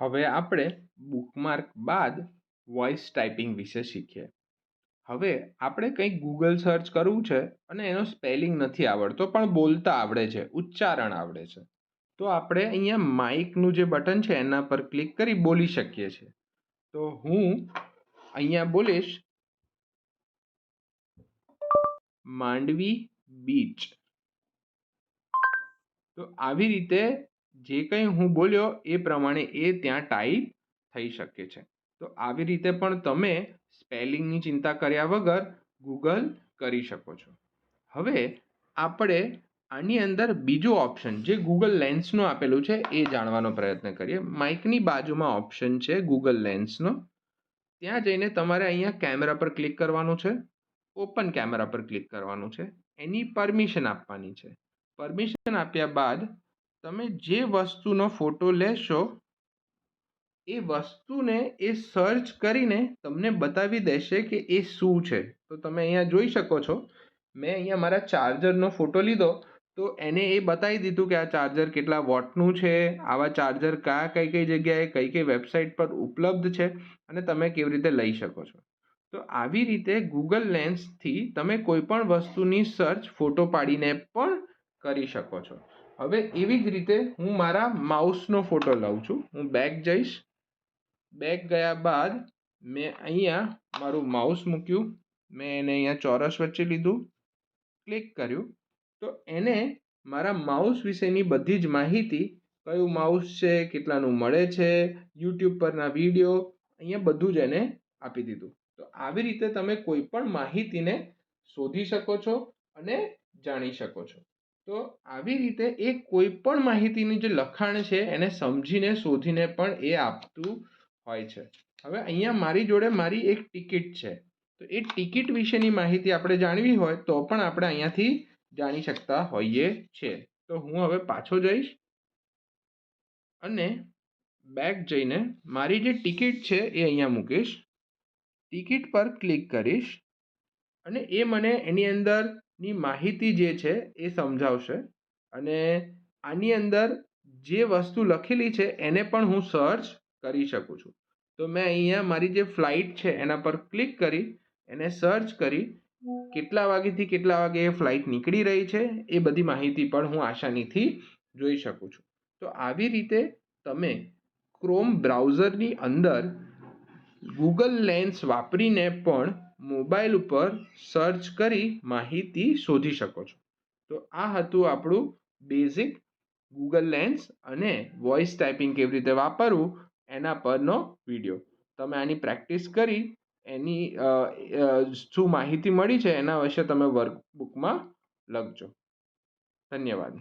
હવે આપણે બુકમાર્ક બાદ વોઇસ ટાઈપિંગ વિશે શીખીએ. હવે આપણે કંઈક ગૂગલ સર્ચ કરવું છે અને એનો સ્પેલિંગ નથી આવડતો પણ બોલતા આવડે છે, ઉચ્ચારણ આવડે છે. તો આપણે અહીંયા માઇકનું જે બટન છે એના પર ક્લિક કરી બોલી શકીએ છીએ. તો હું અહીંયા બોલીશ માંડવી બીચ. તો આવી રીતે જે કંઈ હું બોલ્યો એ પ્રમાણે એ ત્યાં ટાઈપ થઈ શકે છે. તો આવી રીતે પણ તમે સ્પેલિંગની ચિંતા કર્યા વગર ગૂગલ કરી શકો છો. હવે આપણે આની અંદર બીજો ઓપ્શન જે ગૂગલ લેન્સનું આપેલું છે એ જાણવાનો પ્રયત્ન કરીએ. માઇકની બાજુમાં ઓપ્શન છે ગૂગલ લેન્સનો. ત્યાં જઈને તમારે અહીંયા કેમેરા પર ક્લિક કરવાનું છે, ઓપન કેમેરા પર ક્લિક કરવાનું છે, એની પરમિશન આપવાની છે. પરમિશન આપ્યા બાદ તમે જે વસ્તુનો ફોટો લેશો એ વસ્તુને એ સર્ચ કરીને તમને બતાવી દેશે કે એ શું છે. તો તમે અહીંયા જોઈ શકો છો, મેં અહીંયા મારા ચાર્જરનો ફોટો લીધો તો એને એ બતાવી દીધું કે આ ચાર્જર કેટલા વોટનું છે, આવા ચાર્જર કઈ કઈ જગ્યાએ કઈ કઈ વેબસાઇટ પર ઉપલબ્ધ છે અને તમે કેવી રીતે લઈ શકો છો. તો આવી રીતે ગૂગલ લેન્સથી તમે કોઈ પણ વસ્તુની સર્ચ ફોટો પાડીને પણ કરી શકો છો. હવે એવી જ રીતે હું મારા માઉસનો ફોટો લઉં છું. હું બેક જઈશ. બેક ગયા બાદ મેં અહીંયા મારું માઉસ મૂક્યું, મેં એને અહીંયા ચોરસ વચ્ચે લીધું, ક્લિક કર્યું તો એને મારા માઉસ વિશેની બધી જ માહિતી, કયું માઉસ છે, કેટલાનું મળે છે, યુટ્યુબ પરના વિડીયો, અહીંયા બધું જ એને આપી દીધું. તો આવી રીતે તમે કોઈ પણ માહિતીને શોધી શકો છો અને જાણી શકો છો. તો આવી રીતે એ કોઈ પણ માહિતીની જે લખાણ છે એને સમજીને શોધીને પણ એ આપતું હોય છે. હવે અહીંયા મારી જોડે મારી એક ટિકિટ છે, તો એ ટિકિટ વિશેની માહિતી આપણે જાણવી હોય તો પણ આપણે અહીંયાથી જાણી શકતા હોઈએ છીએ. તો હું હવે પાછો જઈશ અને બેક જઈને મારી જે ટિકિટ છે એ અહીંયા મૂકીશ, ટિકિટ પર ક્લિક કરીશ અને એ મને એની અંદરની માહિતી જે છે એ સમજાવશે અને આની અંદર જે વસ્તુ લખેલી છે એને પણ હું સર્ચ કરી શકું છું. તો મેં અહીંયા મારી જે ફ્લાઇટ છે એના પર ક્લિક કરી એને સર્ચ કરી કેટલા વાગ્યાથી કેટલા વાગે એ ફ્લાઇટ નીકળી રહી છે એ બધી માહિતી પણ હું આસાનીથી જોઈ શકું છું. તો આવી રીતે તમે ક્રોમ બ્રાઉઝરની અંદર ગૂગલ લેન્સ વાપરીને પણ મોબાઈલ ઉપર સર્ચ કરી માહિતી શોધી શકો છો. તો આ હતું આપણું બેઝિક ગૂગલ લેન્સ અને વોઇસ ટાઈપિંગ કેવી રીતે વાપરવું એના પરનો વિડીયો. તમે આની પ્રેક્ટિસ કરી એની શું માહિતી મળી છે એના વિશે તમે વર્કબુકમાં લખજો. ધન્યવાદ.